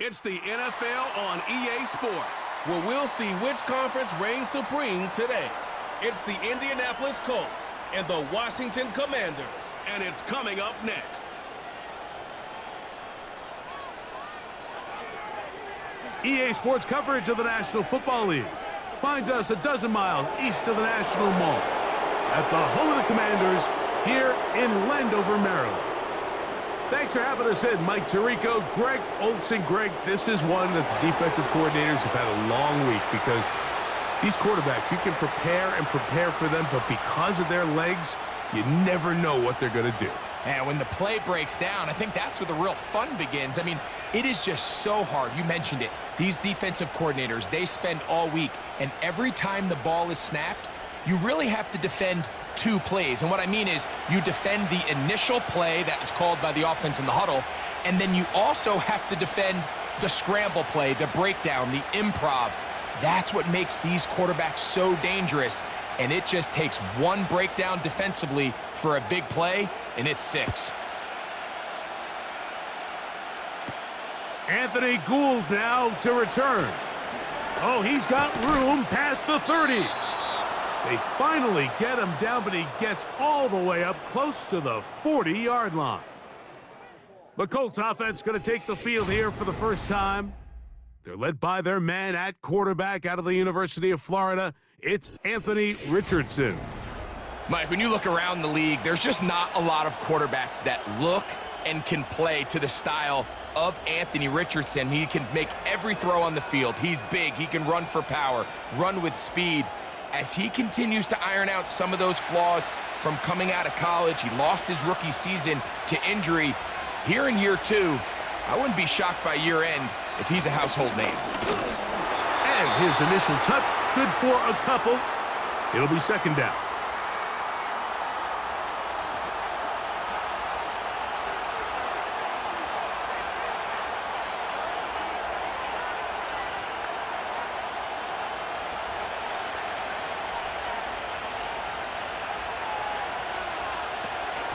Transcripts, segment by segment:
It's the NFL on EA Sports, where we'll see which conference reigns supreme today. It's the Indianapolis Colts and the Washington Commanders. And it's coming up next. EA Sports coverage of the National Football League finds us a dozen miles east of the National Mall at the home of the Commanders here in Landover, Maryland. Thanks for having us in, Mike Tirico, Greg Olson. Greg, this is one that the defensive coordinators have had a long week because these quarterbacks, you can prepare for them, but because of their legs, you never know what they're going to do. And when the play breaks down, I think that's where the real fun begins. I mean, it is just so hard. You mentioned it. These defensive coordinators, they spend all week, and every time the ball is snapped, you really have to defend two plays. And what I mean is you defend the initial play that was called by the offense in the huddle, and then you also have to defend the scramble play, the breakdown, the improv. That's what makes these quarterbacks so dangerous. And it just takes one breakdown defensively for a big play, and it's 6. Anthony Gould now to return. Oh, he's got room past the 30. They finally get him down, but he gets all the way up close to the 40-yard line. The Colts offense going to take the field here for the first time. They're led by their man at quarterback out of the University of Florida. It's Anthony Richardson. Mike, when you look around the league, there's just not a lot of quarterbacks that look and can play to the style of Anthony Richardson. He can make every throw on the field. He's big. He can run for power, run with speed. As he continues to iron out some of those flaws from coming out of college, he lost his rookie season to injury. Here in year 2, I wouldn't be shocked by year end if he's a household name. And his initial touch, good for a couple. It'll be second down.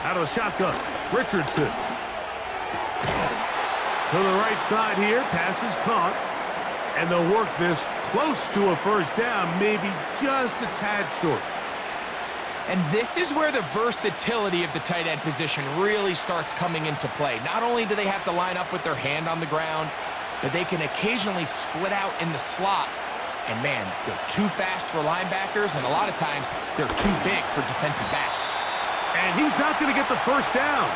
Out of the shotgun, Richardson. To the right side here, pass is caught. And they'll work this close to a first down, maybe just a tad short. And this is where the versatility of the tight end position really starts coming into play. Not only do they have to line up with their hand on the ground, but they can occasionally split out in the slot. And man, they're too fast for linebackers, and a lot of times they're too big for defensive backs. And he's not going to get the first down.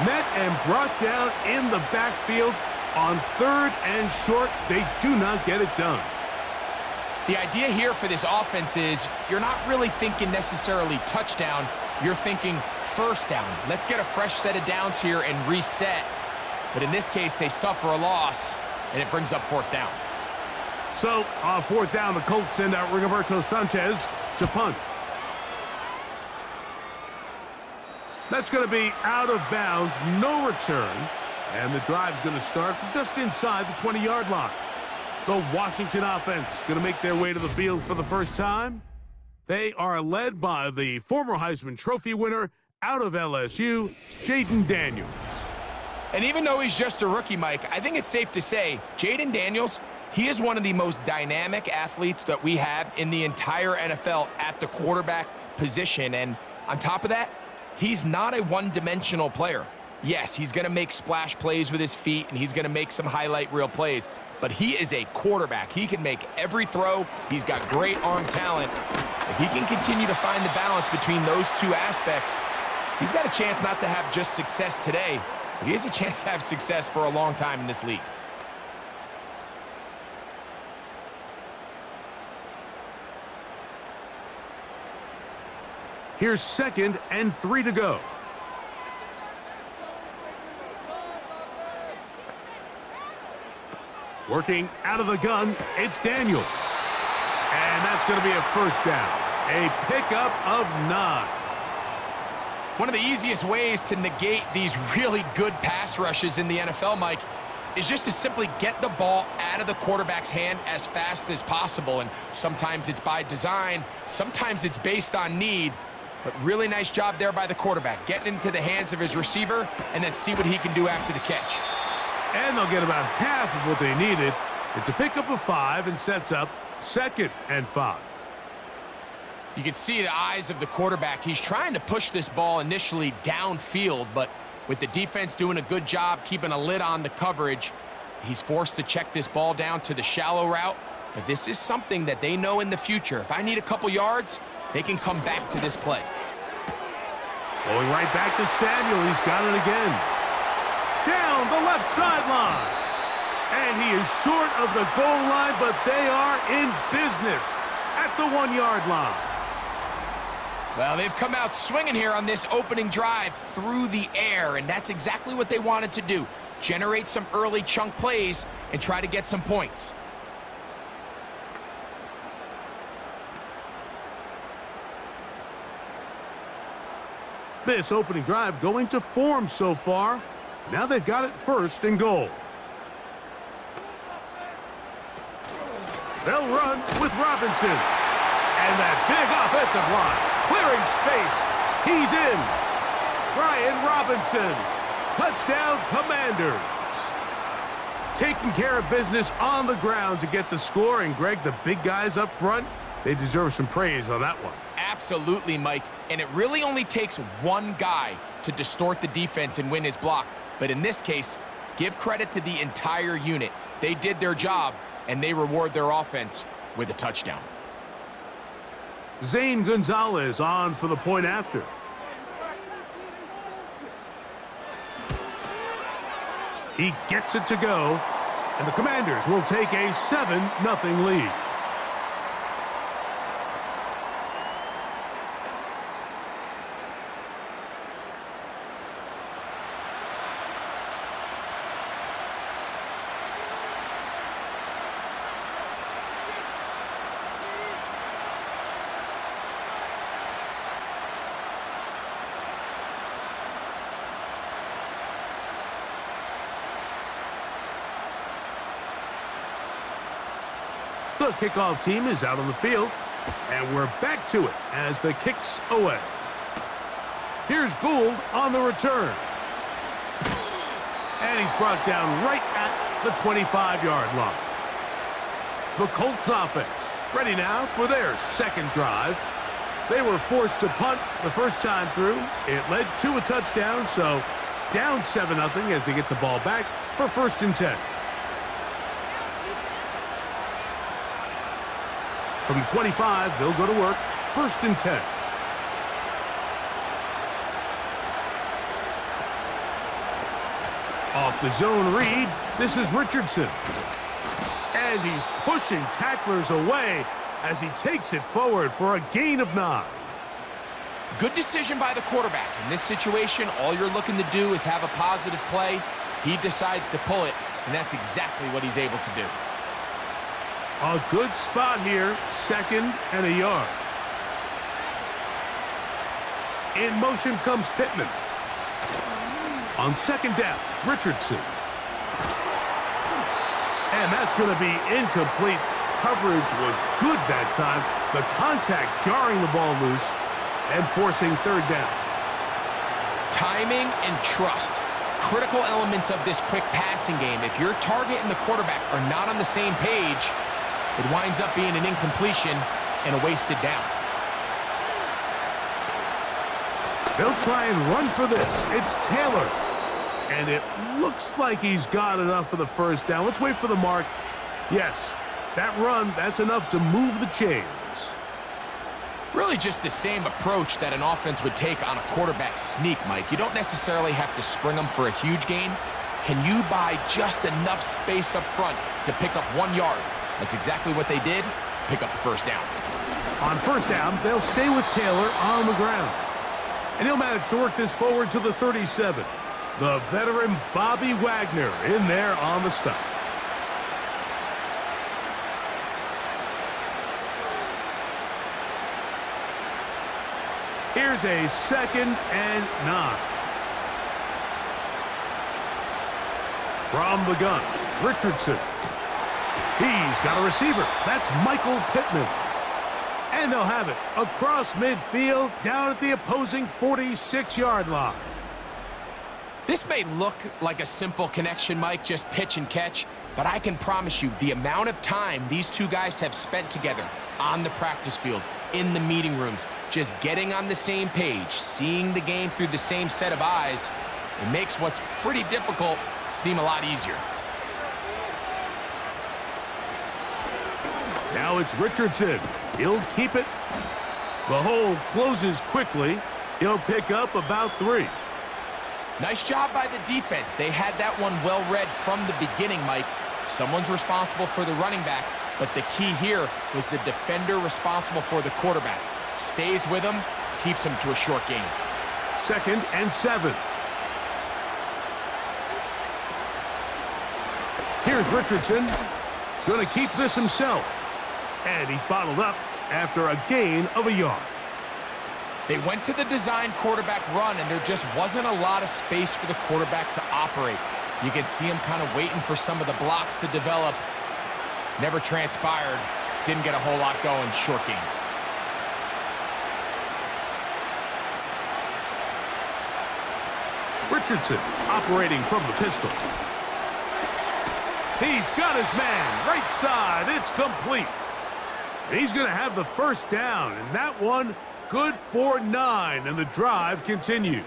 Met and brought down in the backfield on 3rd and short. They do not get it done. The idea here for this offense is you're not really thinking necessarily touchdown. You're thinking first down. Let's get a fresh set of downs here and reset. But in this case, they suffer a loss, and it brings up 4th down. So on 4th down, the Colts send out Rigoberto Sanchez to punt. That's going to be out of bounds, no return. And the drive's going to start from just inside the 20-yard line. The Washington offense going to make their way to the field for the first time. They are led by the former Heisman Trophy winner out of LSU, Jayden Daniels. And even though he's just a rookie, Mike, I think it's safe to say Jayden Daniels, he is one of the most dynamic athletes that we have in the entire NFL at the quarterback position. And on top of that, he's not a one-dimensional player. Yes, he's going to make splash plays with his feet, and he's going to make some highlight reel plays, but he is a quarterback. He can make every throw. He's got great arm talent. If he can continue to find the balance between those two aspects, he's got a chance not to have just success today, but he has a chance to have success for a long time in this league. Here's 2nd and 3 to go. Working out of the gun, it's Daniels. And that's going to be a first down. A pickup of 9. One of the easiest ways to negate these really good pass rushes in the NFL, Mike, is just to simply get the ball out of the quarterback's hand as fast as possible. And sometimes it's by design, sometimes it's based on need. But really nice job there by the quarterback, getting into the hands of his receiver and then see what he can do after the catch. And they'll get about half of what they needed. It's a pickup of 5 and sets up 2nd and 5. You can see the eyes of the quarterback. He's trying to push this ball initially downfield, but with the defense doing a good job keeping a lid on the coverage, he's forced to check this ball down to the shallow route. But this is something that they know in the future. If I need a couple yards, they can come back to this play. Going right back to Samuel. He's got it again. Down the left sideline. And he is short of the goal line, but they are in business at the 1-yard line. Well, they've come out swinging here on this opening drive through the air, and that's exactly what they wanted to do. Generate some early chunk plays and try to get some points. This opening drive going to form so far. Now they've got it 1st and goal. They'll run with Robinson. And that big offensive line, clearing space. He's in. Brian Robinson. Touchdown, Commanders. Taking care of business on the ground to get the score. And, Greg, the big guys up front, they deserve some praise on that one. Absolutely, Mike. And it really only takes one guy to distort the defense and win his block. But in this case, give credit to the entire unit. They did their job, and they reward their offense with a touchdown. Zane Gonzalez on for the point after. He gets it to go, and the Commanders will take a 7-0 lead. The kickoff team is out on the field, and we're back to it as the kick's away. Here's Gould on the return. And he's brought down right at the 25-yard line. The Colts offense ready now for their 2nd drive. They were forced to punt the first time through. It led to a touchdown, so down 7-0 as they get the ball back for 1st and 10. From the 25, they'll go to work. 1st and 10. Off the zone read, this is Richardson. And he's pushing tacklers away as he takes it forward for a gain of 9. Good decision by the quarterback. In this situation, all you're looking to do is have a positive play. He decides to pull it, and that's exactly what he's able to do. A good spot here, 2nd and a yard. In motion comes Pittman. On 2nd down, Richardson. And that's going to be incomplete. Coverage was good that time. The contact jarring the ball loose and forcing 3rd down. Timing and trust. Critical elements of this quick passing game. If your target and the quarterback are not on the same page, it winds up being an incompletion and a wasted down. They'll try and run for this. It's Taylor. And it looks like he's got enough for the 1st down. Let's wait for the mark. Yes, that run, that's enough to move the chains. Really just the same approach that an offense would take on a quarterback sneak, Mike. You don't necessarily have to spring them for a huge gain. Can you buy just enough space up front to pick up 1 yard? That's exactly what they did. Pick up the 1st down. On 1st down, they'll stay with Taylor on the ground. And he'll manage to work this forward to the 37. The veteran Bobby Wagner in there on the stop. Here's a 2nd and 9. From the gun, Richardson. He's got a receiver. That's Michael Pittman. And they'll have it across midfield down at the opposing 46-yard line. This may look like a simple connection, Mike, just pitch and catch, but I can promise you the amount of time these two guys have spent together on the practice field, in the meeting rooms, just getting on the same page, seeing the game through the same set of eyes, it makes what's pretty difficult seem a lot easier. Now it's Richardson. He'll keep it. The hole closes quickly. He'll pick up about 3. Nice job by the defense. They had that one well read from the beginning, Mike. Someone's responsible for the running back, but the key here was the defender responsible for the quarterback. Stays with him, keeps him to a short gain. 2nd and 7. Here's Richardson. Going to keep this himself. And he's bottled up after a gain of a yard. They went to the design quarterback run, and there just wasn't a lot of space for the quarterback to operate. You can see him kind of waiting for some of the blocks to develop. Never transpired. Didn't get a whole lot going. Short game. Richardson operating from the pistol. He's got his man right side. It's complete. And he's going to have the first down, and that one good for 9, and the drive continues.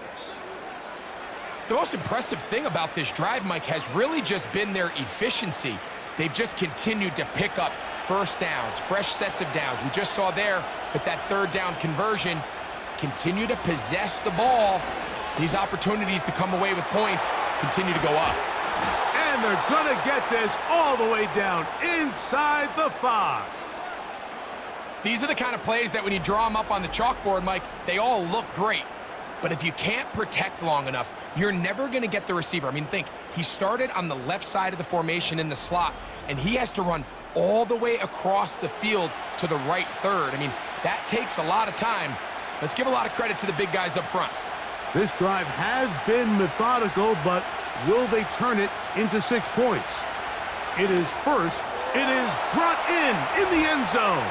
The most impressive thing about this drive, Mike, has really just been their efficiency. They've just continued to pick up first downs, fresh sets of downs. We just saw there with that 3rd down conversion, continue to possess the ball. These opportunities to come away with points continue to go up. And they're going to get this all the way down inside the 5. These are the kind of plays that when you draw them up on the chalkboard, Mike, they all look great. But if you can't protect long enough, you're never going to get the receiver. I mean, think, he started on the left side of the formation in the slot, and he has to run all the way across the field to the right third. I mean, that takes a lot of time. Let's give a lot of credit to the big guys up front. This drive has been methodical, but will they turn it into 6 points? It is first. It is brought in the end zone.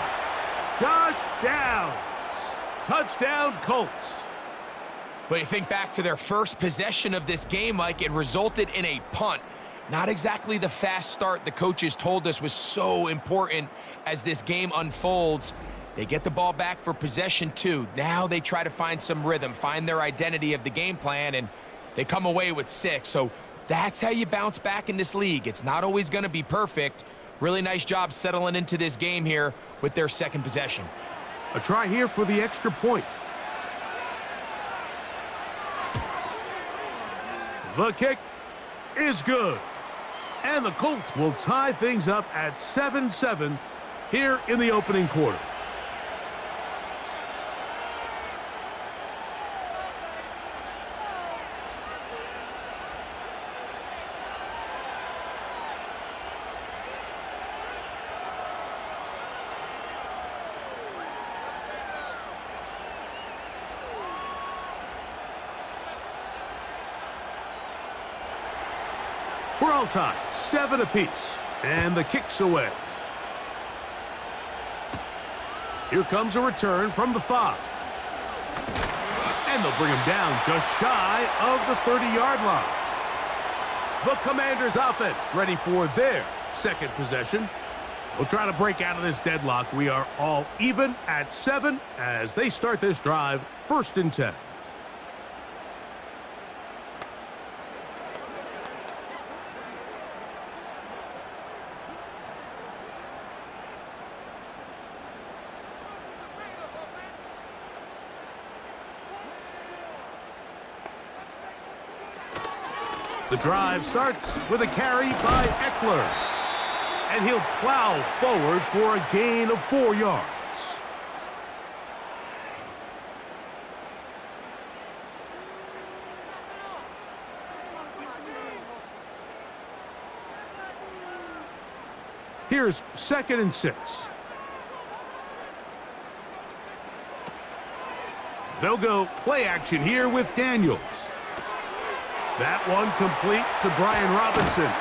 Josh Downs. Touchdown, Colts. But you think back to their first possession of this game, Mike, it resulted in a punt. Not exactly the fast start the coaches told us was so important as this game unfolds. They get the ball back for possession 2. Now they try to find some rhythm, find their identity of the game plan, and they come away with 6. So that's how you bounce back in this league. It's not always going to be perfect. Really nice job settling into this game here with their 2nd possession. A try here for the extra point. The kick is good. And the Colts will tie things up at 7-7 here in the opening quarter. We're all tied, 7 apiece, and the kick's away. Here comes a return from the 5. And they'll bring him down just shy of the 30-yard line. The Commanders' offense ready for their 2nd possession. We'll try to break out of this deadlock. We are all even at 7 as they start this drive, 1st and 10. The drive starts with a carry by Eckler. And he'll plow forward for a gain of 4 yards. Here's 2nd and 6. They'll go play action here with Daniels. That one complete to Brian Robinson.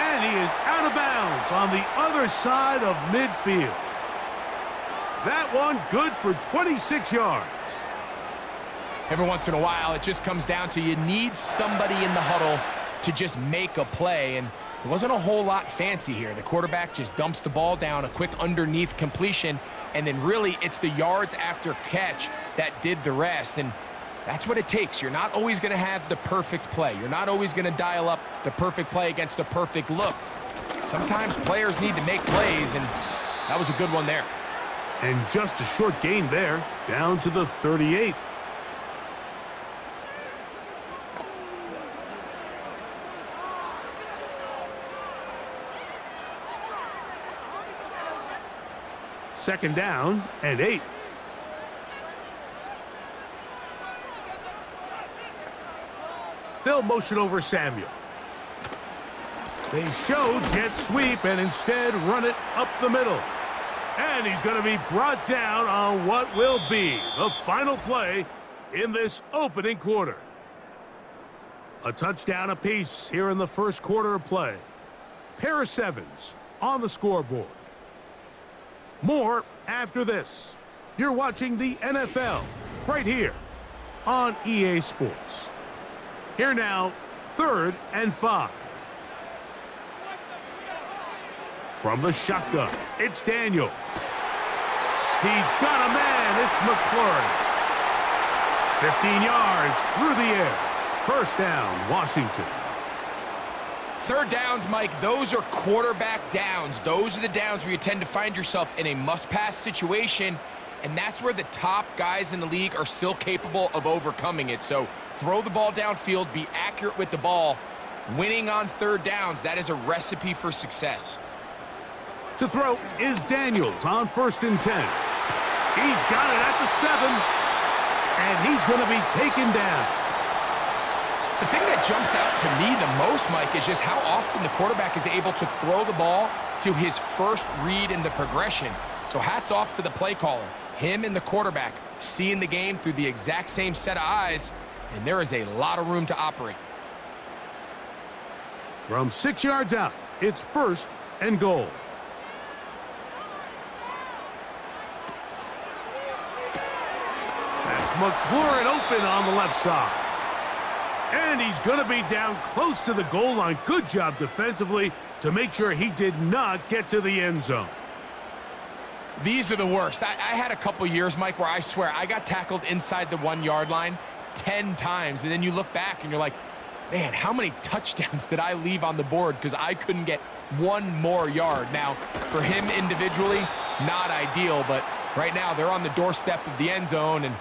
And he is out of bounds on the other side of midfield. That one good for 26 yards. Every once in a while, it just comes down to you need somebody in the huddle to just make a play, and it wasn't a whole lot fancy here. The quarterback just dumps the ball down, a quick underneath completion, and then really it's the yards after catch that did the rest, and that's what it takes. You're not always going to have the perfect play. You're not always going to dial up the perfect play against the perfect look. Sometimes players need to make plays, and that was a good one there. And just a short gain there, down to the 38. Second down and 8. They'll motion over Samuel. They show jet sweep and instead run it up the middle. And he's going to be brought down on what will be the final play in this opening quarter. A touchdown apiece here in the first quarter of play. Pair of sevens on the scoreboard. More after this. You're watching the NFL right here on EA Sports. Here now, 3rd and 5. From the shotgun, it's Daniels. He's got a man, it's McLaurin. 15 yards through the air. First down, Washington. Third downs, Mike, those are quarterback downs. Those are the downs where you tend to find yourself in a must-pass situation, and that's where the top guys in the league are still capable of overcoming it. So throw the ball downfield, be accurate with the ball. Winning on third downs, that is a recipe for success. To throw is Daniels on 1st and 10. He's got it at the 7, and he's going to be taken down. The thing that jumps out to me the most, Mike, is just how often the quarterback is able to throw the ball to his first read in the progression. So hats off to the play caller. Him and the quarterback seeing the game through the exact same set of eyes, and there is a lot of room to operate. From 6 yards out, it's 1st and goal. That's McLaurin open on the left side. And he's going to be down close to the goal line. Good job defensively to make sure he did not get to the end zone. These are the worst. I had a couple years, Mike, where I swear I got tackled inside the 1-yard line 10 times. And then you look back and you're like, man, how many touchdowns did I leave on the board because I couldn't get one more yard? Now, for him individually, not ideal, but right now they're on the doorstep of the end zone, and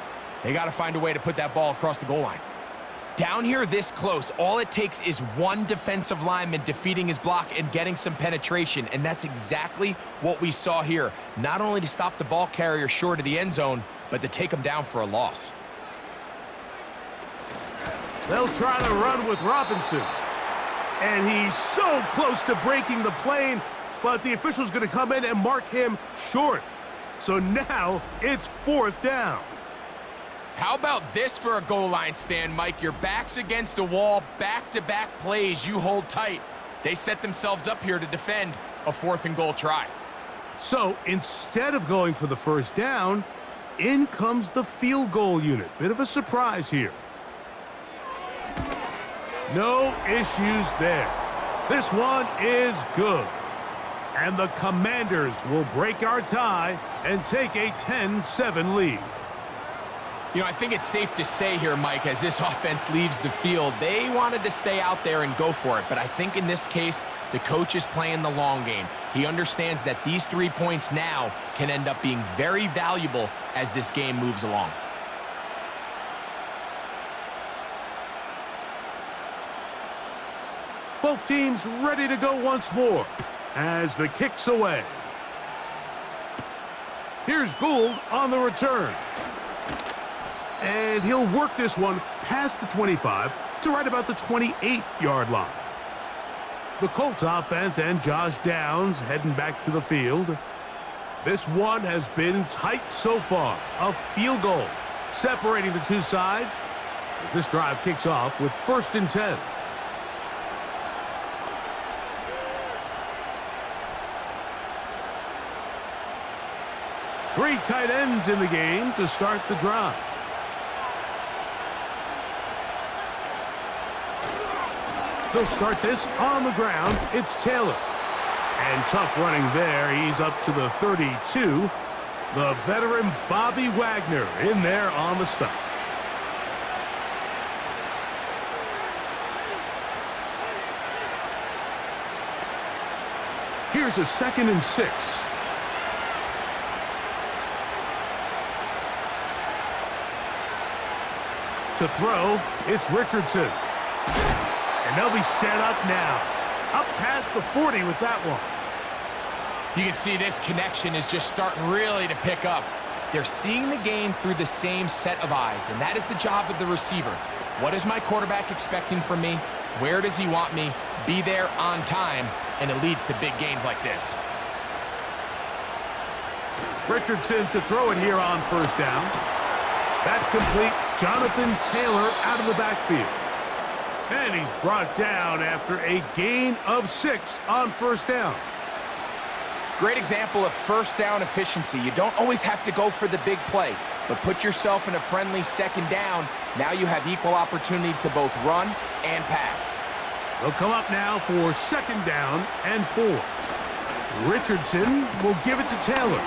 they got to find a way to put that ball across the goal line. Down here this close, all it takes is one defensive lineman defeating his block and getting some penetration, and that's exactly what we saw here. Not only to stop the ball carrier short of the end zone, but to take him down for a loss. They'll try to run with Robinson. And he's so close to breaking the plane, but the official's going to come in and mark him short. So now it's 4th down. How about this for a goal line stand, Mike? Your back's against the wall, back-to-back plays, you hold tight. They set themselves up here to defend a 4th and goal try. So instead of going for the first down, in comes the field goal unit. Bit of a surprise here. No issues there. This one is good. And the Commanders will break our tie and take a 10-7 lead. You know, I think it's safe to say here, Mike, as this offense leaves the field, they wanted to stay out there and go for it. But I think in this case, the coach is playing the long game. He understands that these 3 points now can end up being very valuable as this game moves along. Both teams ready to go once more as the kick's away. Here's Gould on the return. And he'll work this one past the 25 to right about the 28-yard line. The Colts offense and Josh Downs heading back to the field. This one has been tight so far. A field goal separating the two sides as this drive kicks off with 1st and 10. Three tight ends in the game to start the drive. They'll start this on the ground. It's Taylor. And tough running there. He's up to the 32. The veteran Bobby Wagner in there on the stop. Here's a 2nd and 6. To throw, it's Richardson. And they'll be set up now. Up past the 40 with that one. You can see this connection is just starting really to pick up. They're seeing the game through the same set of eyes, and that is the job of the receiver. What is my quarterback expecting from me? Where does he want me? Be there on time, and it leads to big gains like this. Richardson to throw it here on 1st down. That's complete. Jonathan Taylor out of the backfield. And he's brought down after a gain of 6 on 1st down. Great example of 1st down efficiency. You don't always have to go for the big play, but put yourself in a friendly 2nd down. Now you have equal opportunity to both run and pass. They'll come up now for 2nd down and 4. Richardson will give it to Taylor.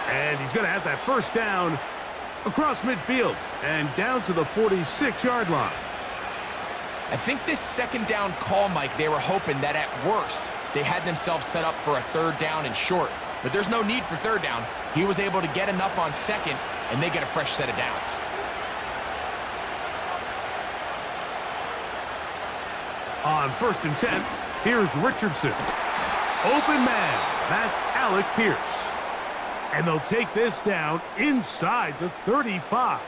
And he's going to have that 1st down across midfield and down to the 46-yard line. I think this 2nd down call, Mike, they were hoping that at worst they had themselves set up for a 3rd down and short. But there's no need for 3rd down. He was able to get enough on 2nd, and they get a fresh set of downs. On 1st and 10, here's Richardson. Open man. That's Alec Pierce. And they'll take this down inside the 35.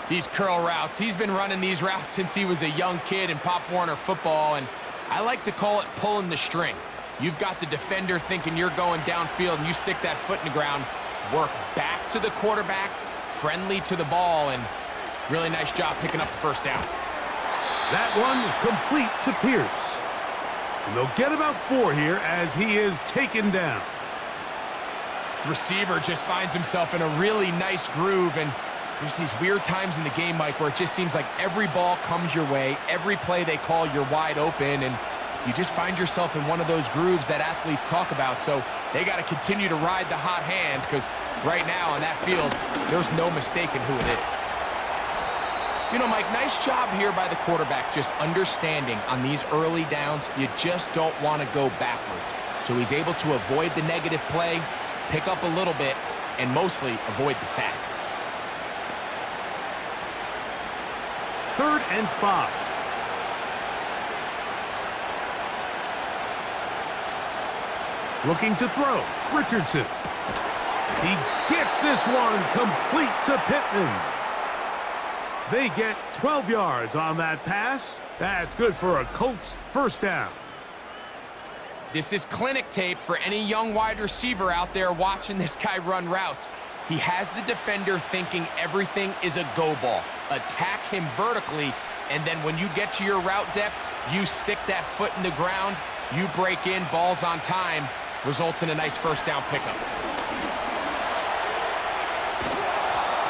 These curl routes, he's been running these routes since he was a young kid in Pop Warner football, and I like to call it pulling the string. You've got the defender thinking you're going downfield, and you stick that foot in the ground, work back to the quarterback, friendly to the ball, and really nice job picking up the 1st down. That one complete to Pierce. And they'll get about 4 here as he is taken down. Receiver just finds himself in a really nice groove, and there's these weird times in the game, Mike, where it just seems like every ball comes your way, every play they call, you're wide open, and you just find yourself in one of those grooves that athletes talk about. So they got to continue to ride the hot hand, because right now on that field, there's no mistaking who it is. You know, Mike, nice job here by the quarterback, just understanding on these early downs, you just don't want to go backwards. So he's able to avoid the negative play, pick up a little bit, and mostly avoid the sack. 3rd and 5. Looking to throw. Richardson. He gets this one complete to Pittman. They get 12 yards on that pass. That's good for a Colts 1st down. This is clinic tape for any young wide receiver out there watching this guy run routes. He has the defender thinking everything is a go ball. Attack him vertically, and then when you get to your route depth, you stick that foot in the ground, you break in, balls on time, results in a nice 1st down pickup.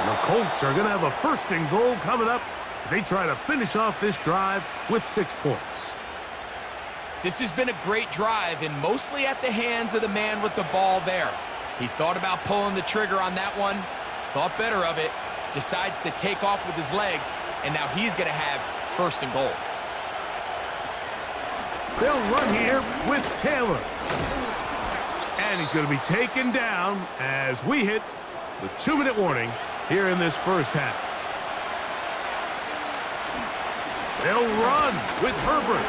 And the Colts are going to have a 1st and goal coming up. They try to finish off this drive with 6 points. This has been a great drive, and mostly at the hands of the man with the ball there. He thought about pulling the trigger on that one, thought better of it, decides to take off with his legs, and now he's going to have 1st and goal. They'll run here with Taylor. And he's going to be taken down as we hit the 2-minute warning here in this 1st half. They'll run with Herbert.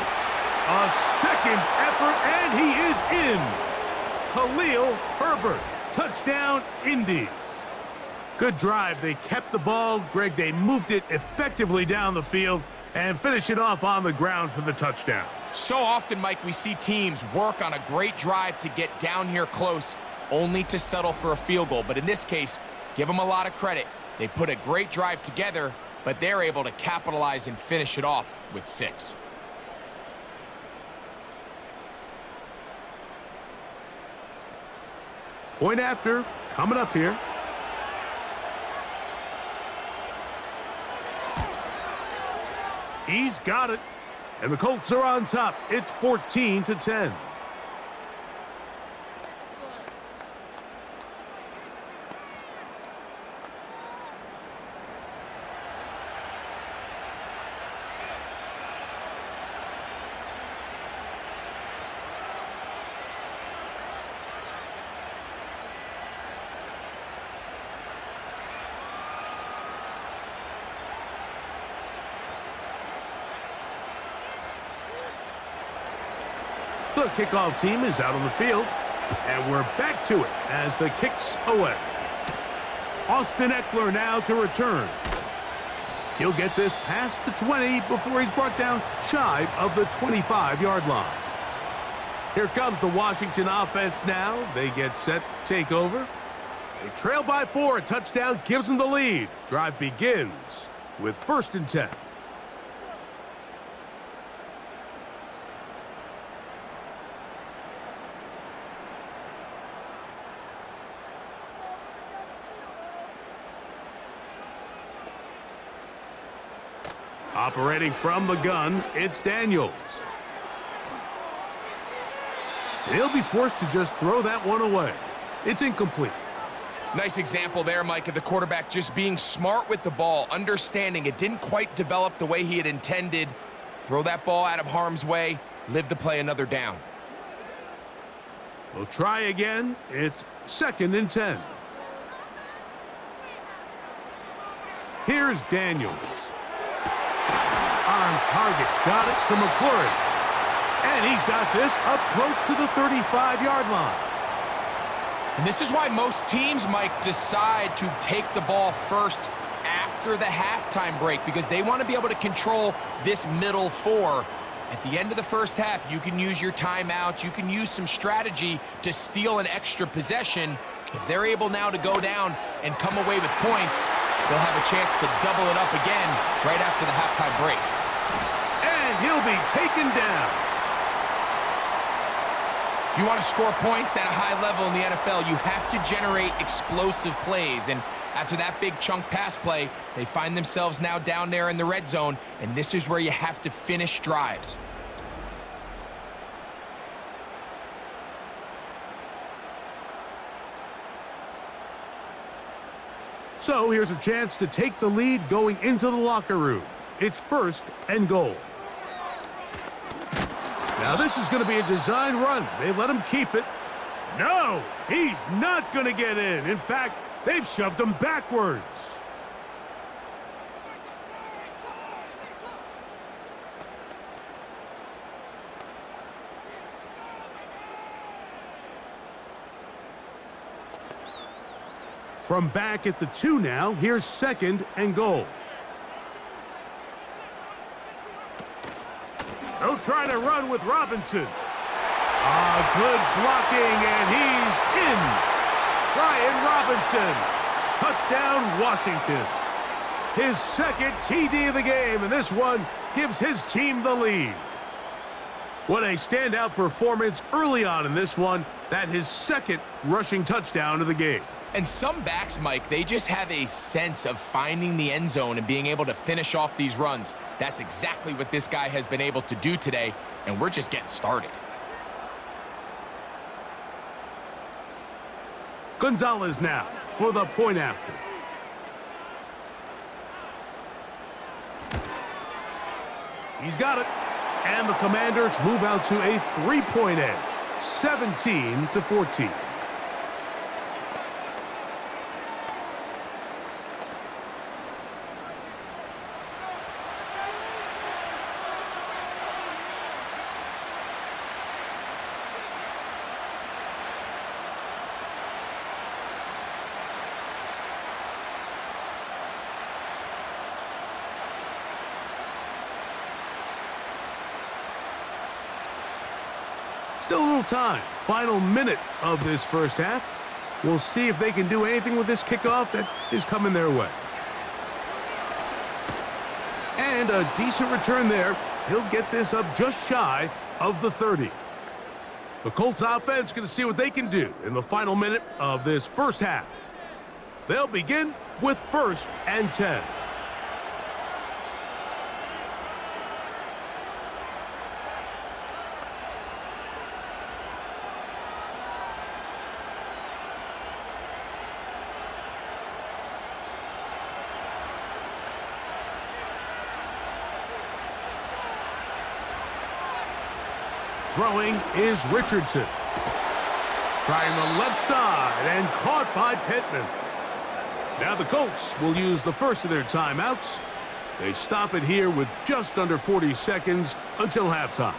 A 2nd effort, and he is in. Khalil Herbert. Touchdown, Indy. Good drive. They kept the ball. Greg, they moved it effectively down the field and finished it off on the ground for the touchdown. So often, Mike, we see teams work on a great drive to get down here close, only to settle for a field goal. But in this case, give them a lot of credit. They put a great drive together, but they're able to capitalize and finish it off with 6. Point after, coming up here. He's got it. And the Colts are on top. It's 14-10. The kickoff team is out on the field, and we're back to it as the kick's away. Austin Eckler now to return. He'll get this past the 20 before he's brought down shy of the 25-yard line. Here comes the Washington offense now. They get set to take over. They trail by 4. A touchdown gives them the lead. Drive begins with 1st and 10. Operating from the gun, it's Daniels. He'll be forced to just throw that one away. It's incomplete. Nice example there, Mike, of the quarterback just being smart with the ball, understanding it didn't quite develop the way he had intended. Throw that ball out of harm's way, live to play another down. We'll try again. It's 2nd and 10. Here's Daniels. On target, got it to McClure. And he's got this up close to the 35-yard line. And this is why most teams, Mike, decide to take the ball first after the halftime break, because they want to be able to control this middle 4. At the end of the first half, you can use your timeouts, you can use some strategy to steal an extra possession. If they're able now to go down and come away with points, they'll have a chance to double it up again right after the halftime break. And he'll be taken down. If you want to score points at a high level in the NFL, you have to generate explosive plays. And after that big chunk pass play, they find themselves now down there in the red zone, and this is where you have to finish drives. So here's a chance to take the lead going into the locker room. It's 1st and goal. Now this is going to be a design run. They let him keep it. No, he's not going to get in. In fact, they've shoved him backwards. From back at the 2 now, here's 2nd and goal. They'll try to run with Robinson. Good blocking, and he's in. Brian Robinson. Touchdown, Washington. His 2nd TD of the game, and this one gives his team the lead. What a standout performance early on in this one. That his 2nd rushing touchdown of the game. And some backs, Mike, they just have a sense of finding the end zone and being able to finish off these runs. That's exactly what this guy has been able to do today, and we're just getting started. Gonzalez now for the point after. He's got it. And the Commanders move out to a 3-point edge, 17-14. Still a little time. Final minute of this first half. We'll see if they can do anything with this kickoff that is coming their way. And a decent return there. He'll get this up just shy of the 30. The Colts offense going to see what they can do in the final minute of this first half. They'll begin with 1st and 10. Throwing is Richardson. Trying the left side and caught by Pittman. Now the Colts will use the first of their timeouts. They stop it here with just under 40 seconds until halftime.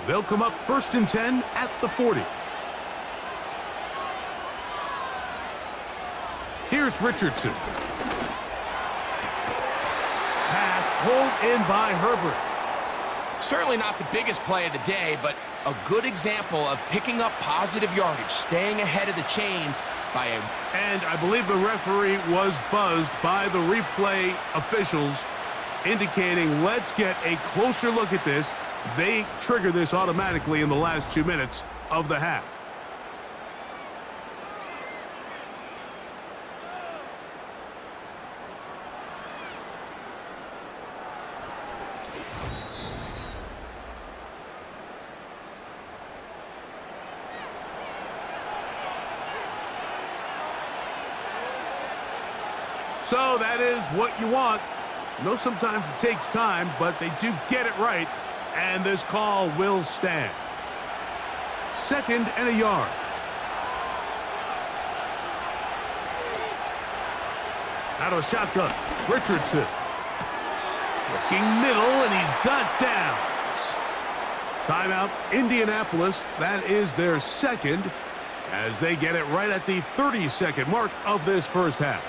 They'll come up 1st and 10 at the 40. Here's Richardson. Pass pulled in by Herbert. Certainly not the biggest play of the day, but a good example of picking up positive yardage, staying ahead of the chains by a... And I believe the referee was buzzed by the replay officials, indicating let's get a closer look at this. They trigger this automatically in the last 2 minutes of the half. So that is what you want. I know sometimes it takes time, but they do get it right. And this call will stand. 2nd and a yard. Out of shotgun, Richardson. Looking middle, and he's got downs. Timeout, Indianapolis. That is their 2nd, as they get it right at the 30-second mark of this first half.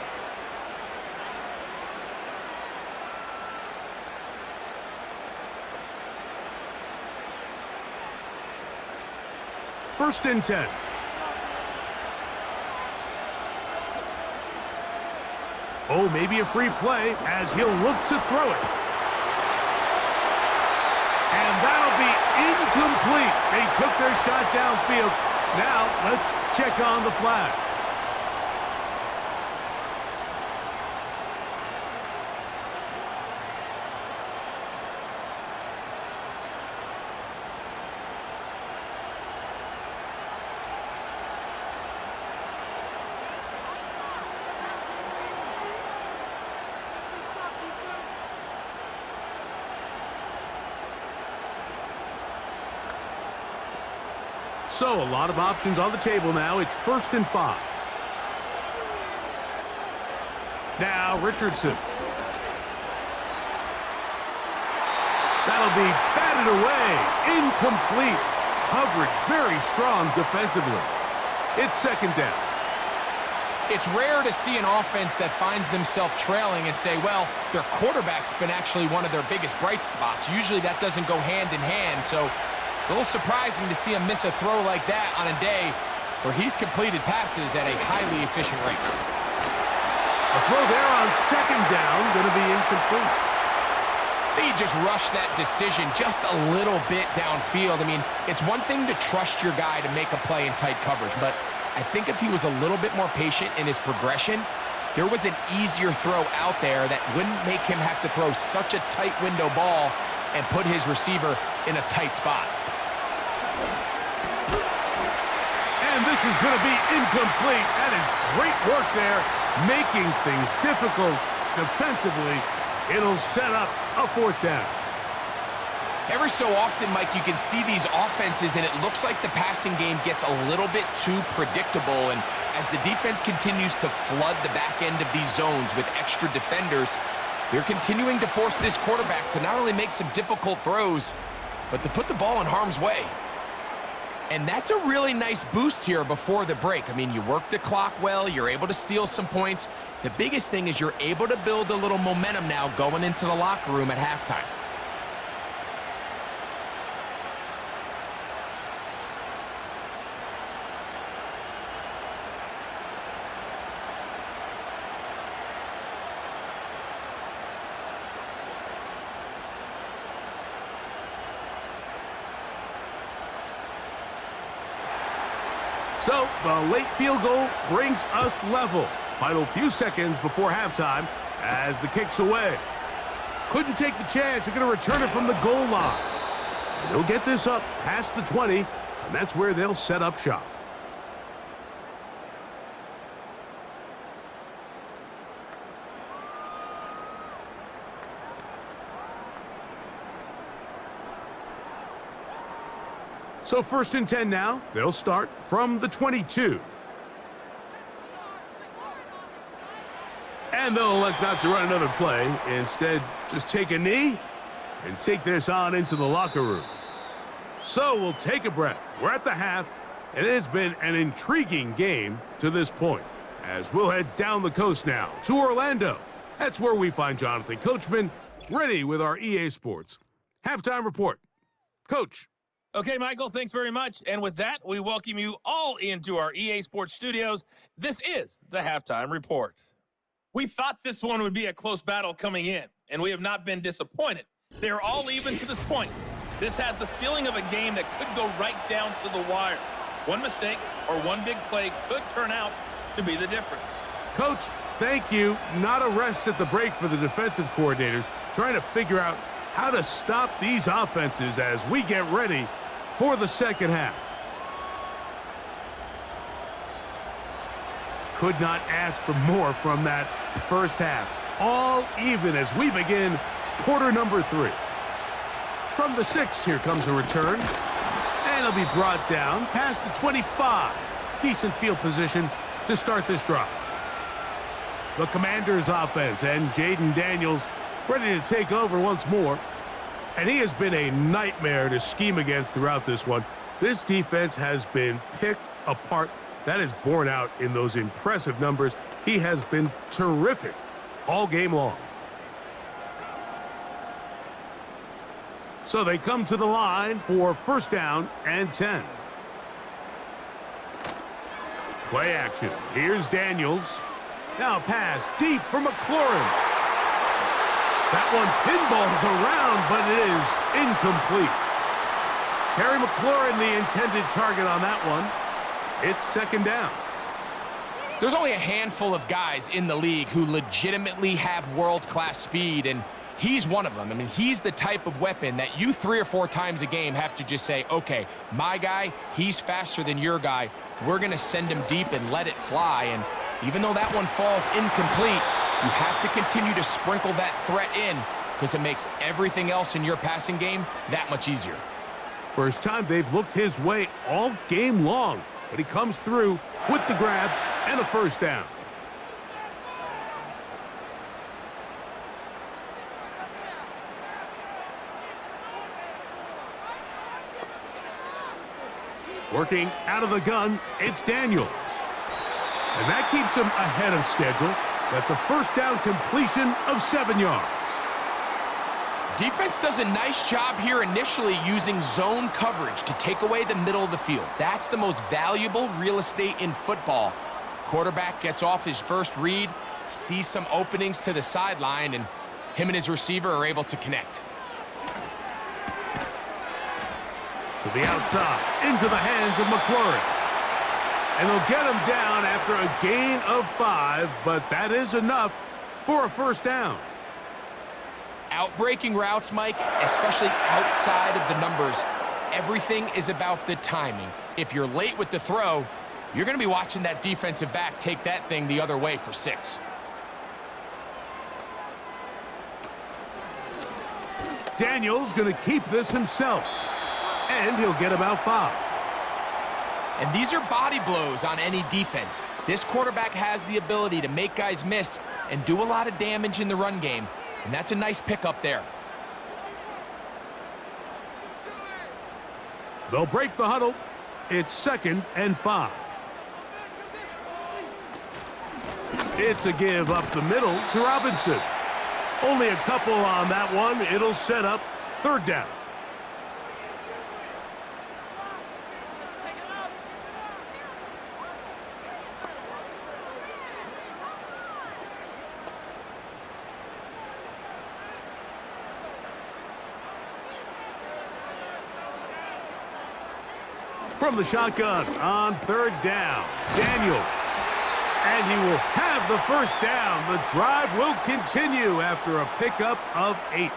First and 10. Oh, maybe a free play as he'll look to throw it. And that'll be incomplete. They took their shot downfield. Now let's check on the flag. So a lot of options on the table now. It's 1st and 5. Now Richardson. That'll be batted away. Incomplete. Coverage very strong defensively. It's 2nd down. It's rare to see an offense that finds themselves trailing and say, well, their quarterback's been actually one of their biggest bright spots. Usually that doesn't go hand in hand, so it's a little surprising to see him miss a throw like that on a day where he's completed passes at a highly efficient rate. A throw there on 2nd down, going to be incomplete. He just rushed that decision just a little bit downfield. I mean, it's one thing to trust your guy to make a play in tight coverage, but I think if he was a little bit more patient in his progression, there was an easier throw out there that wouldn't make him have to throw such a tight window ball and put his receiver in a tight spot. And this is going to be incomplete. That is great work there, making things difficult defensively. It'll set up a 4th down. Every so often, Mike, you can see these offenses, and it looks like the passing game gets a little bit too predictable. And as the defense continues to flood the back end of these zones with extra defenders, they're continuing to force this quarterback to not only make some difficult throws, but to put the ball in harm's way. And that's a really nice boost here before the break. I mean, you work the clock well, you're able to steal some points. The biggest thing is you're able to build a little momentum now going into the locker room at halftime. So the late field goal brings us level. Final few seconds before halftime as the kick's away. Couldn't take the chance. They're going to return it from the goal line. And they'll get this up past the 20, and that's where they'll set up shop. So 1st and 10 now. They'll start from the 22. And they'll elect not to run another play. Instead, just take a knee and take this on into the locker room. So we'll take a breath. We're at the half, and it has been an intriguing game to this point. As we'll head down the coast now to Orlando. That's where we find Jonathan Coachman, ready with our EA Sports halftime report. Coach. Okay, Michael, thanks very much. And with that, we welcome you all into our EA Sports studios. This is the halftime report. We thought this one would be a close battle coming in, and we have not been disappointed. They're all even to this point. This has the feeling of a game that could go right down to the wire. One mistake or one big play could turn out to be the difference. Coach, thank you. Not a rest at the break for the defensive coordinators, trying to figure out how to stop these offenses as we get ready for the second half. Could not ask for more from that first half. All even as we begin quarter number 3. From the 6, here comes a return. And it'll be brought down past the 25. Decent field position to start this drive. The Commanders offense and Jaden Daniels ready to take over once more. And he has been a nightmare to scheme against throughout this one. This defense has been picked apart. That is borne out in those impressive numbers. He has been terrific all game long. So they come to the line for 1st down and 10. Play action. Here's Daniels. Now pass deep for McLaurin. That one pinballs around, but it is incomplete. Terry McLaurin, the intended target on that one. It's 2nd down. There's only a handful of guys in the league who legitimately have world-class speed, and he's one of them. I mean, he's the type of weapon that you 3 or 4 times a game have to just say, okay, my guy, he's faster than your guy. We're going to send him deep and let it fly. And even though that one falls incomplete, you have to continue to sprinkle that threat in because it makes everything else in your passing game that much easier. First time they've looked his way all game long, but he comes through with the grab and a 1st down. Working out of the gun, it's Daniels. And that keeps him ahead of schedule. That's a 1st down completion of 7 yards. Defense does a nice job here initially using zone coverage to take away the middle of the field. That's the most valuable real estate in football. Quarterback gets off his first read, sees some openings to the sideline, and him and his receiver are able to connect. To the outside, into the hands of McLaurin. And they'll get him down after a gain of 5, but that is enough for a 1st down. Outbreaking routes, Mike, especially outside of the numbers, everything is about the timing. If you're late with the throw, you're going to be watching that defensive back take that thing the other way for 6. Daniels going to keep this himself. And he'll get about 5. And these are body blows on any defense. This quarterback has the ability to make guys miss and do a lot of damage in the run game. And that's a nice pickup there. They'll break the huddle. It's 2nd and 5. It's a give up the middle to Robinson. Only a couple on that one. It'll set up 3rd down. From the shotgun on 3rd down, Daniels. And he will have the 1st down. The drive will continue after a pickup of 8.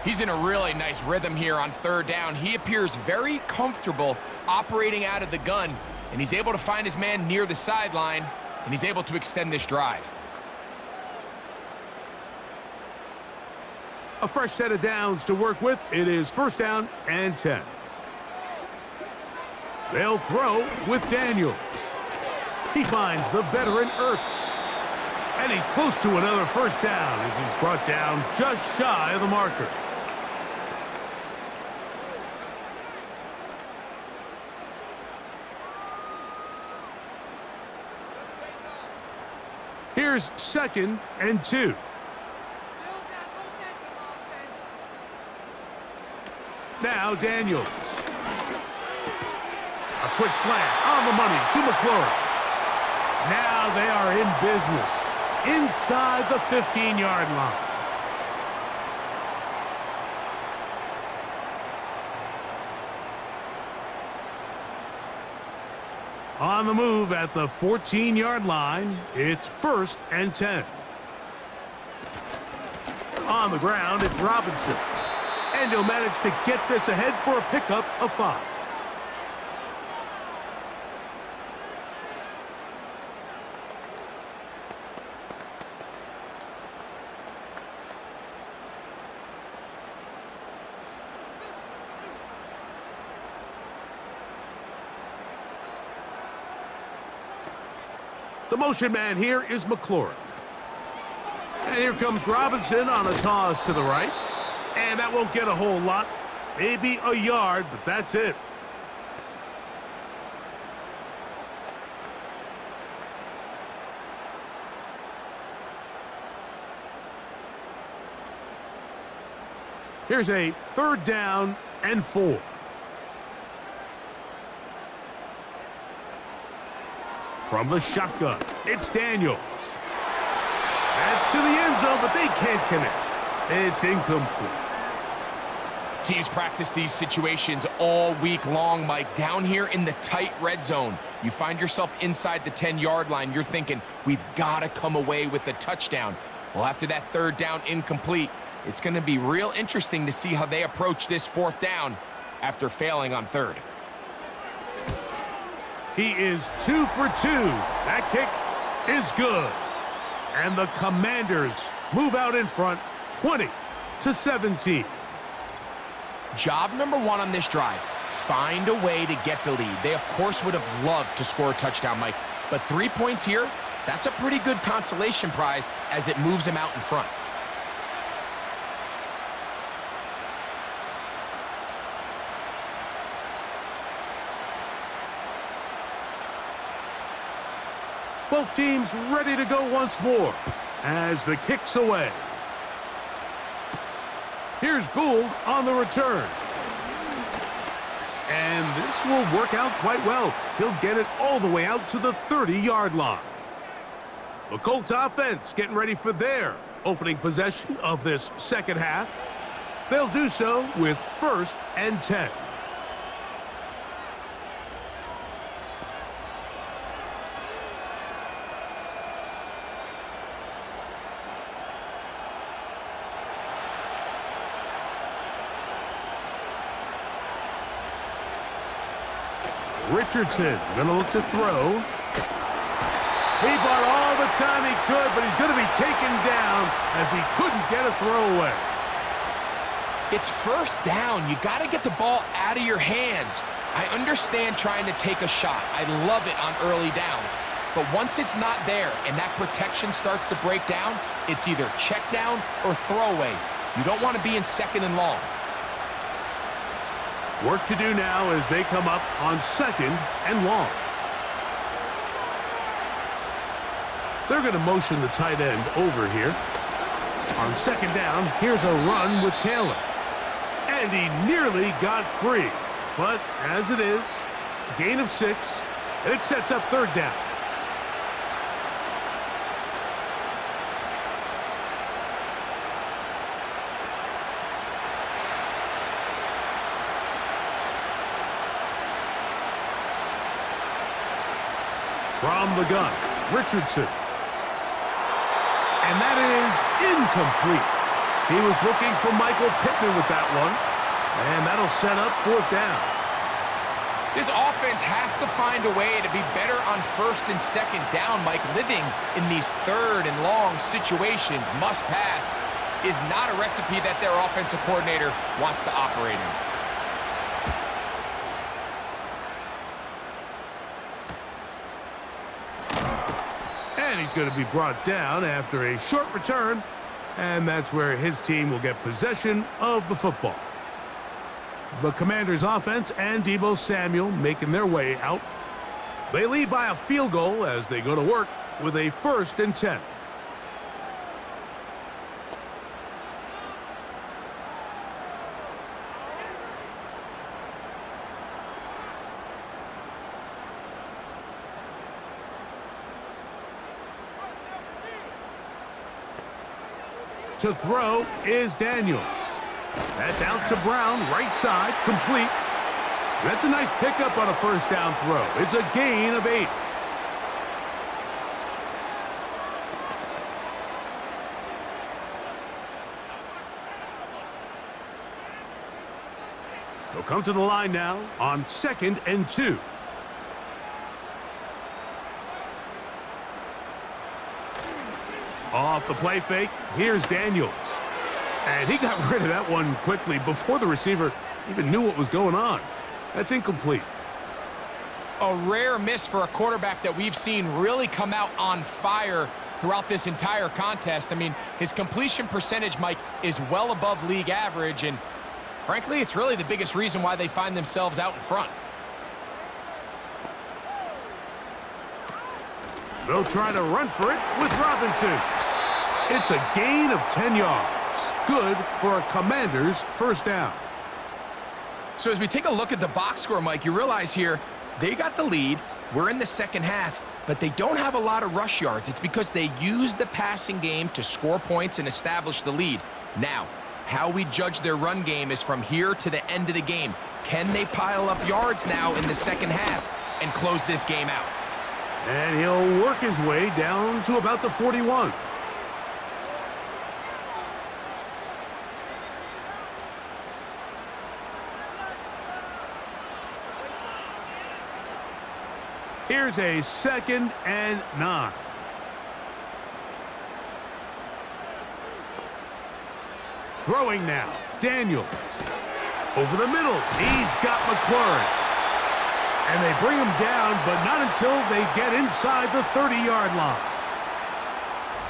He's in a really nice rhythm here on 3rd down. He appears very comfortable operating out of the gun, and he's able to find his man near the sideline, and he's able to extend this drive. A fresh set of downs to work with. It is 1st down and 10. They'll throw with Daniels. He finds the veteran Ertz. And he's close to another first down as he's brought down just shy of the marker. Here's 2nd and 2. Now Daniels. A quick slant on the money to McLaurin. Now they are in business inside the 15-yard line. On the move at the 14-yard line, it's 1st and 10. On the ground, it's Robinson. And he'll manage to get this ahead for a pickup of 5. The motion man here is McLaurin. And here comes Robinson on a toss to the right. And that won't get a whole lot. Maybe a yard, but that's it. Here's a 3rd down and 4. From the shotgun, it's Daniels. That's to the end zone, but they can't connect. It's incomplete. Teams practice these situations all week long, Mike. Down here in the tight red zone, you find yourself inside the 10-yard line. You're thinking, we've got to come away with a touchdown. Well, after that 3rd down incomplete, it's going to be real interesting to see how they approach this 4th down after failing on 3rd. He is 2 for 2. That kick is good. And the Commanders move out in front, 20-17. Job number 1 on this drive, find a way to get the lead. They, of course, would have loved to score a touchdown, Mike. But 3 points here, that's a pretty good consolation prize as it moves them out in front. Both teams ready to go once more as the kick's away. Here's Gould on the return. And this will work out quite well. He'll get it all the way out to the 30-yard line. The Colts offense getting ready for their opening possession of this 2nd half. They'll do so with 1st and 10. Richardson gonna look to throw. He bought all the time he could, but he's gonna be taken down as he couldn't get a throwaway. It's 1st down. You got to get the ball out of your hands. I understand trying to take a shot. I love it on early downs. But once it's not there and that protection starts to break down, it's either check down or throwaway. You don't want to be in 2nd and long. Work to do now as they come up on 2nd and long. They're going to motion the tight end over here. On 2nd down, here's a run with Taylor. And he nearly got free. But as it is, gain of 6, and it sets up 3rd down. From the gun, Richardson. And that is incomplete. He was looking for Michael Pittman with that one. And that'll set up 4th down. This offense has to find a way to be better on 1st and 2nd down, Mike. Living in these 3rd and long situations, must pass, is not a recipe that their offensive coordinator wants to operate in. And he's going to be brought down after a short return. And that's where his team will get possession of the football. The Commanders' offense and Deebo Samuel making their way out. They lead by a field goal as they go to work with a 1st and 10. To throw is Daniels. That's out to Brown, right side, complete. That's a nice pickup on a 1st down throw. It's a gain of 8. They'll come to the line now on 2nd and 2. Off the play fake, here's Daniels. And he got rid of that one quickly before the receiver even knew what was going on. That's incomplete. A rare miss for a quarterback that we've seen really come out on fire throughout this entire contest. I mean, his completion percentage, Mike, is well above league average, and frankly, it's really the biggest reason why they find themselves out in front. They'll try to run for it with Robinson. It's a gain of 10 yards. Good for a Commander's 1st down. So as we take a look at the box score, Mike, you realize here they got the lead. We're in the 2nd half, but they don't have a lot of rush yards. It's because they use the passing game to score points and establish the lead. Now, how we judge their run game is from here to the end of the game. Can they pile up yards now in the 2nd half and close this game out? And he'll work his way down to about the 41. Here's a 2nd and 9. Throwing now, Daniels. Over the middle, he's got McLaurin. And they bring him down, but not until they get inside the 30-yard line.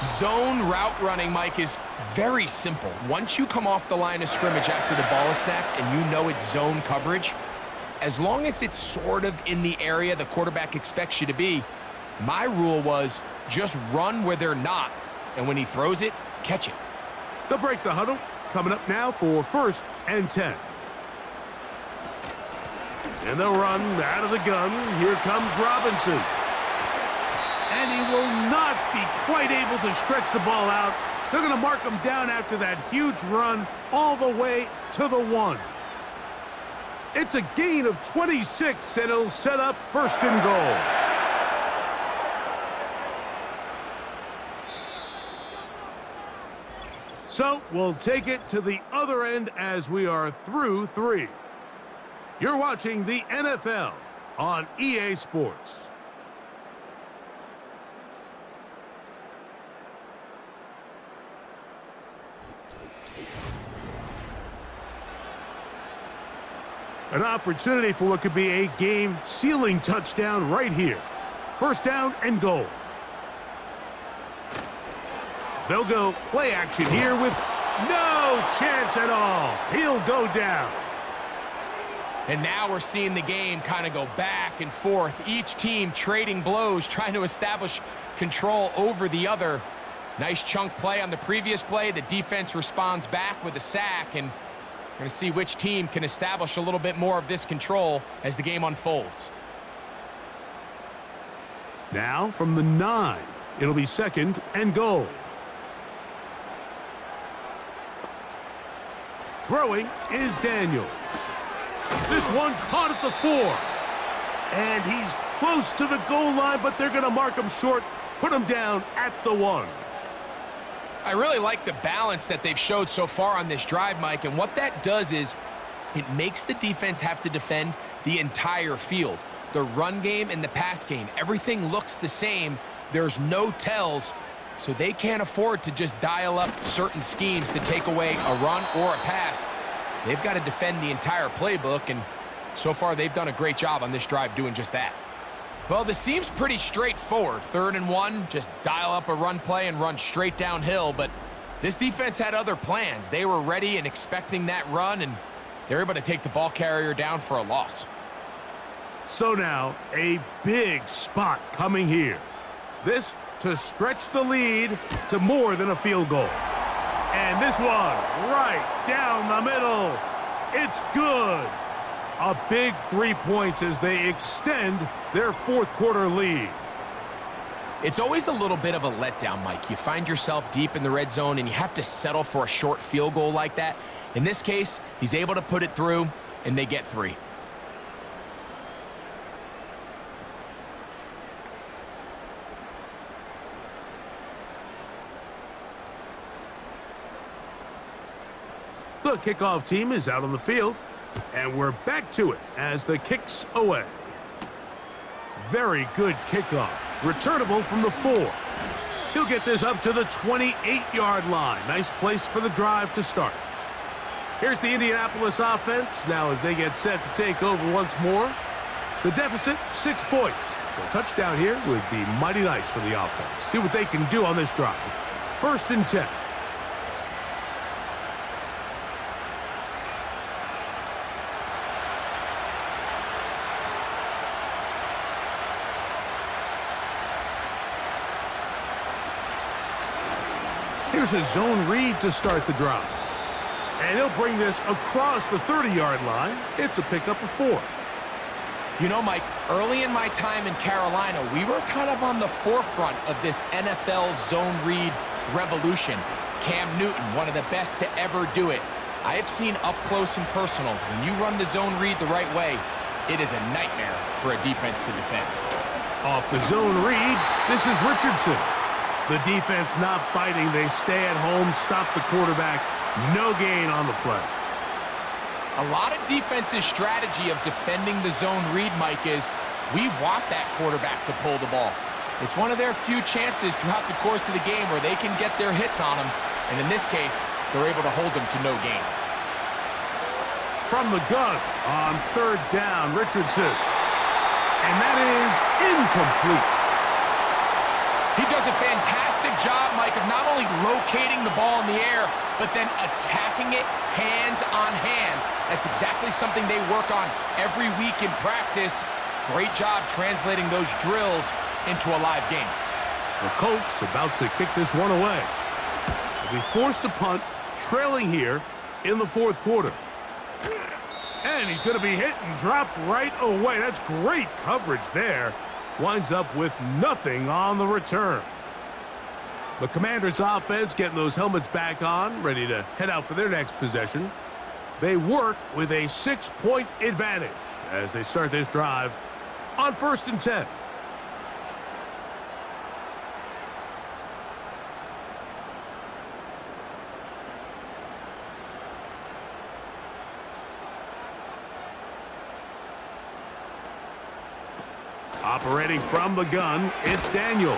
Zone route running, Mike, is very simple. Once you come off the line of scrimmage after the ball is snapped and you know it's zone coverage, as long as it's sort of in the area the quarterback expects you to be, my rule was just run where they're not, and when he throws it, catch it. They'll break the huddle. Coming up now for 1st and 10. And they'll run out of the gun. Here comes Robinson. And he will not be quite able to stretch the ball out. They're going to mark him down after that huge run all the way to the 1. It's a gain of 26, and it'll set up 1st and goal. So we'll take it to the other end as we are through 3. You're watching the NFL on EA Sports. An opportunity for what could be a game-sealing touchdown right here. 1st down and goal. They'll go play action here with no chance at all. He'll go down. And now we're seeing the game kind of go back and forth. Each team trading blows, trying to establish control over the other. Nice chunk play on the previous play. The defense responds back with a sack, and we're going to see which team can establish a little bit more of this control as the game unfolds. Now from the 9, it'll be 2nd and goal. Throwing is Daniels. This one caught at the 4. And he's close to the goal line, but they're going to mark him short, put him down at the 1. I really like the balance that they've showed so far on this drive, Mike, and what that does is it makes the defense have to defend the entire field. The run game and the pass game, everything looks the same. There's no tells, so they can't afford to just dial up certain schemes to take away a run or a pass. They've got to defend the entire playbook, and so far they've done a great job on this drive doing just that. Well, this seems pretty straightforward. 3rd and 1, just dial up a run play and run straight downhill. But this defense had other plans. They were ready and expecting that run, and they're able to take the ball carrier down for a loss. So now, a big spot coming here. This to stretch the lead to more than a field goal. And this one, right down the middle. It's good. A big 3 points as they extend their 4th quarter lead. It's always a little bit of a letdown, Mike. You find yourself deep in the red zone and you have to settle for a short field goal like that. In this case, he's able to put it through, and they get 3. The kickoff team is out on the field, and we're back to it as the kick's away. Very good kickoff. Returnable from the 4. He'll get this up to the 28-yard line. Nice place for the drive to start. Here's the Indianapolis offense now as they get set to take over once more. The deficit, 6 points. A touchdown here would be mighty nice for the offense. See what they can do on this drive. 1st and 10. Here's a zone read to start the drive. And he'll bring this across the 30-yard line. It's a pickup of 4. You know, Mike, early in my time in Carolina, we were kind of on the forefront of this NFL zone read revolution. Cam Newton, one of the best to ever do it. I have seen up close and personal, when you run the zone read the right way, it is a nightmare for a defense to defend. Off the zone read, this is Richardson. The defense not biting. They stay at home, stop the quarterback. No gain on the play. A lot of defense's strategy of defending the zone read, Mike, is we want that quarterback to pull the ball. It's one of their few chances throughout the course of the game where they can get their hits on him. And in this case, they're able to hold him to no gain. From the gun on 3rd down, Richardson. And that is incomplete. He does a fantastic job, Mike, of not only locating the ball in the air, but then attacking it hands on hands. That's exactly something they work on every week in practice. Great job translating those drills into a live game. The Colts about to kick this one away. They'll be forced to punt, trailing here in the 4th quarter. And he's going to be hit and dropped right away. That's great coverage there. Winds up with nothing on the return. The Commanders' offense getting those helmets back on, ready to head out for their next possession. They work with a 6-point advantage as they start this drive on 1st and 10. Operating from the gun, it's Daniels.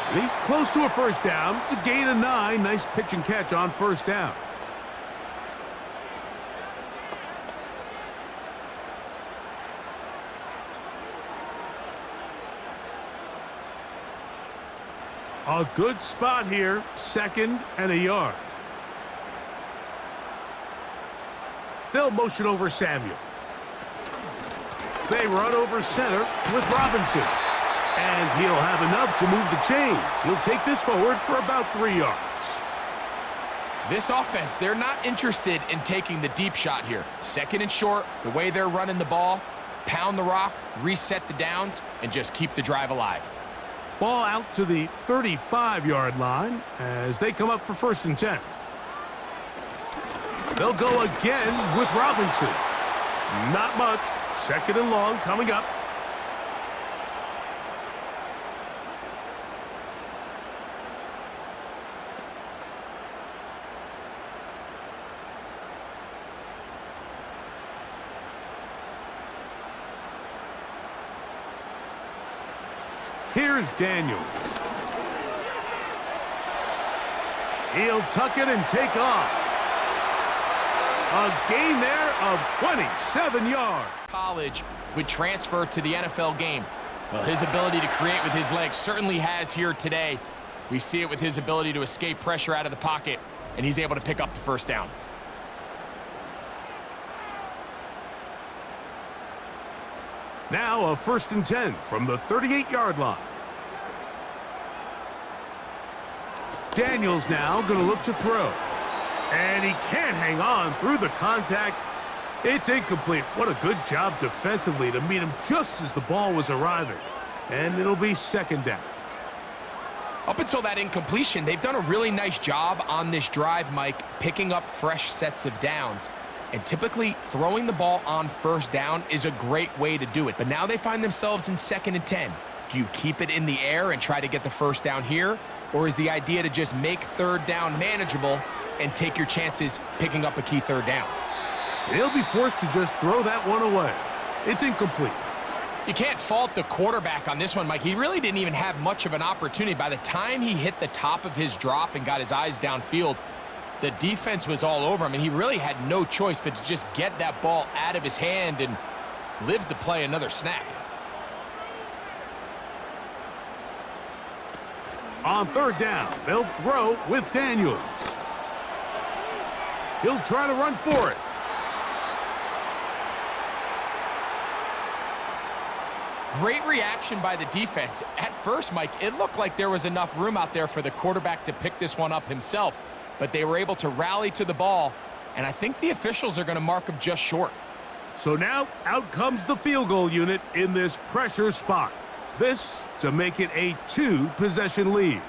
And he's close to a 1st down to gain a 9. Nice pitch and catch on 1st down. A good spot here, 2nd and a yard. They'll motion over Samuel. They run over center with Robinson. And he'll have enough to move the chains. He'll take this forward for about 3 yards. This offense, they're not interested in taking the deep shot here. 2nd and short, the way they're running the ball, pound the rock, reset the downs, and just keep the drive alive. Ball out to the 35-yard line as they come up for 1st and 10. They'll go again with Robinson. Not much. 2nd and long coming up. Here's Daniels. He'll tuck it and take off. A gain there of 27 yards. College would transfer to the NFL game. Well, his ability to create with his legs certainly has here today. We see it with his ability to escape pressure out of the pocket, and he's able to pick up the first down. Now a 1st and 10 from the 38-yard line. Daniels now going to look to throw. And he can't hang on through the contact. It's incomplete. What a good job defensively to meet him just as the ball was arriving. And it'll be 2nd down. Up until that incompletion, they've done a really nice job on this drive, Mike, picking up fresh sets of downs. And typically, throwing the ball on 1st down is a great way to do it. But now they find themselves in 2nd and 10. Do you keep it in the air and try to get the 1st down here? Or is the idea to just make 3rd down manageable and take your chances picking up a key 3rd down? He'll be forced to just throw that one away. It's incomplete. You can't fault the quarterback on this one, Mike. He really didn't even have much of an opportunity. By the time he hit the top of his drop and got his eyes downfield, the defense was all over him, and he really had no choice but to just get that ball out of his hand and live to play another snap. On 3rd down, they'll throw with Daniels. He'll try to run for it. Great reaction by the defense. At first, Mike, it looked like there was enough room out there for the quarterback to pick this one up himself, but they were able to rally to the ball, and I think the officials are going to mark him just short. So now out comes the field goal unit in this pressure spot. This to make it a 2-possession lead.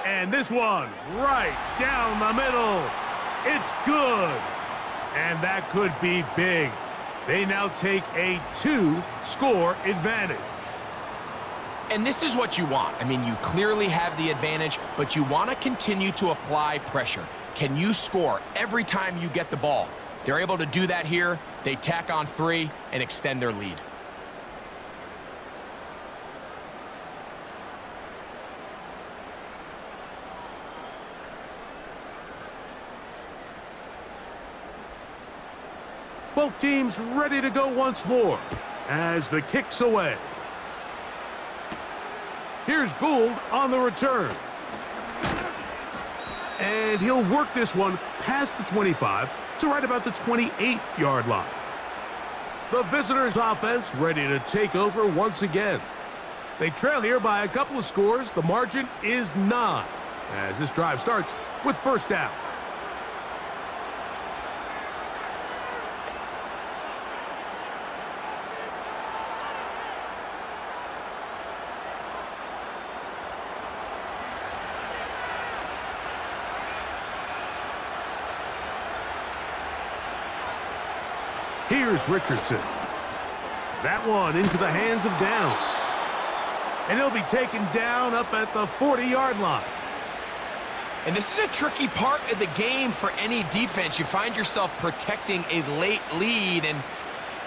And this one right down the middle. It's good. And that could be big. They now take a 2-score advantage. And this is what you want. I mean, you clearly have the advantage, but you want to continue to apply pressure. Can you score every time you get the ball? They're able to do that here. They tack on 3 and extend their lead. Both teams ready to go once more as the kick's away. Here's Gould on the return. And he'll work this one past the 25 to right about the 28-yard line. The visitors' offense ready to take over once again. They trail here by a couple of scores. The margin is 9 as this drive starts with 1st down. Here's Richardson. That one into the hands of Downs. And he'll be taken down up at the 40-yard line. And this is a tricky part of the game for any defense. You find yourself protecting a late lead, and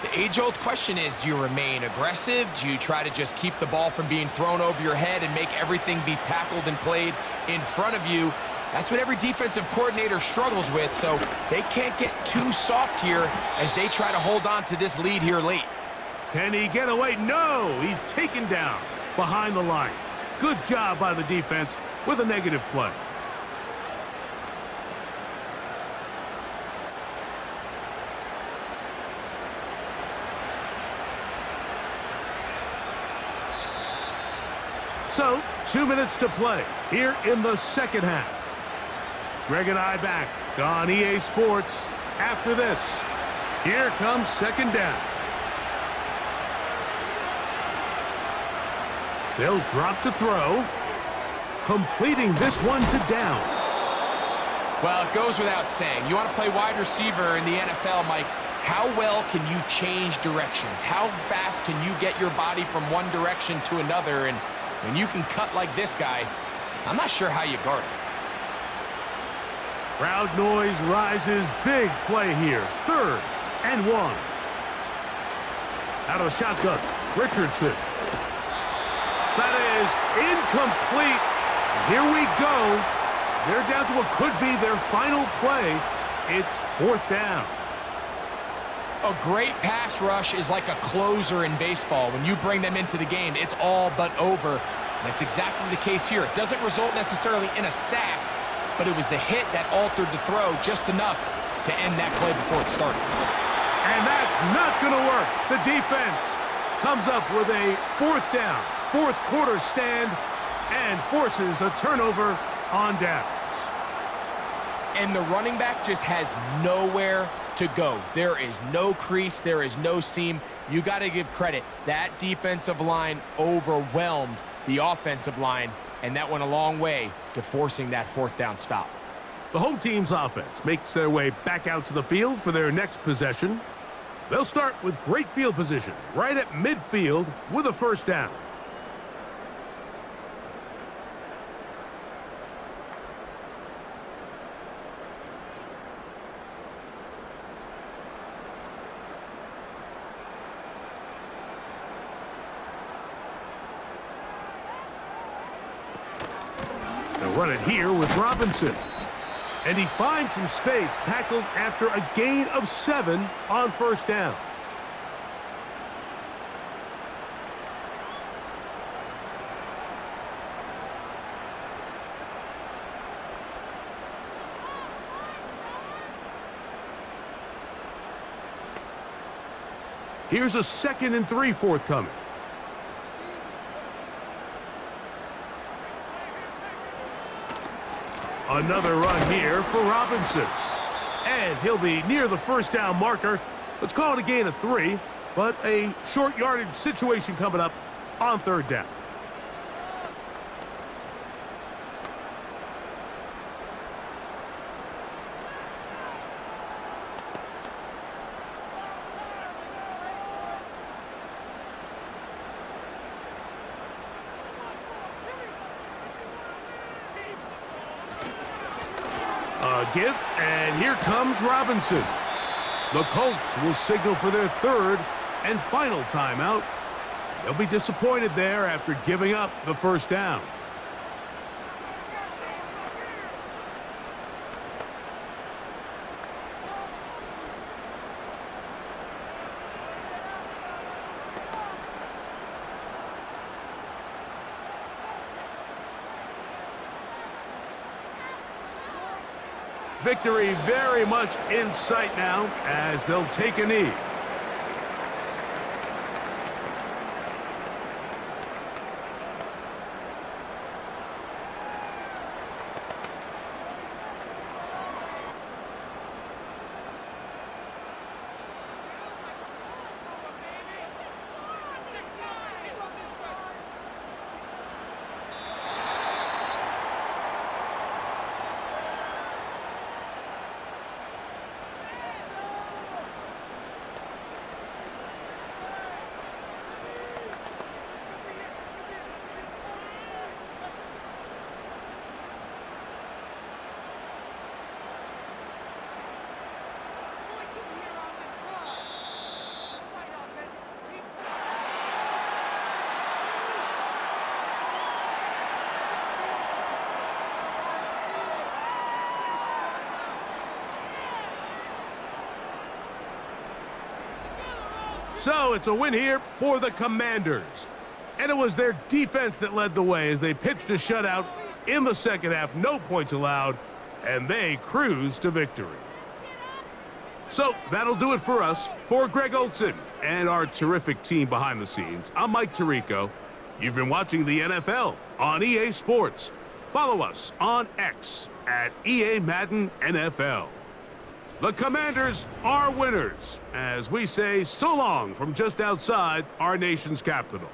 the age-old question is, do you remain aggressive? Do you try to just keep the ball from being thrown over your head and make everything be tackled and played in front of you? That's what every defensive coordinator struggles with, so they can't get too soft here as they try to hold on to this lead here late. Can he get away? No! He's taken down behind the line. Good job by the defense with a negative play. So, 2 minutes to play here in the 2nd half. Greg and I back on EA Sports after this. Here comes 2nd down. They'll drop to throw, completing this one to Downs. Well, it goes without saying. You want to play wide receiver in the NFL, Mike. How well can you change directions? How fast can you get your body from one direction to another? And when you can cut like this guy, I'm not sure how you guard it. Crowd noise rises. Big play here. 3rd and 1. Out of the shotgun, Richardson. That is incomplete. Here we go. They're down to what could be their final play. It's 4th down. A great pass rush is like a closer in baseball. When you bring them into the game, it's all but over. That's exactly the case here. It doesn't result necessarily in a sack, but it was the hit that altered the throw just enough to end that play before it started. And that's not going to work. The defense comes up with a fourth down, fourth quarter stand, and forces a turnover on downs. And the running back just has nowhere to go. There is no crease. There is no seam. You got to give credit. That defensive line overwhelmed the offensive line, and that went a long way to forcing that fourth down stop. The home team's offense makes their way back out to the field for their next possession. They'll start with great field position right at midfield with a first down. They'll run it here with Robinson. And he finds some space, tackled after a gain of 7 on first down. Here's a 2nd and 3 forthcoming. Another run here for Robinson. And he'll be near the first down marker. Let's call it a gain of 3, but a short yardage situation coming up on third down. Give, and here comes Robinson. The Colts will signal for their third and final timeout. They'll be disappointed there after giving up the first down. Victory very much in sight now as they'll take a knee. So it's a win here for the Commanders. And it was their defense that led the way as they pitched a shutout in the second half. No points allowed, and they cruised to victory. So that'll do it for us. For Greg Olson and our terrific team behind the scenes, I'm Mike Tirico. You've been watching the NFL on EA Sports. Follow us on X at EA Madden NFL. The Commanders are winners, as we say so long from just outside our nation's capital.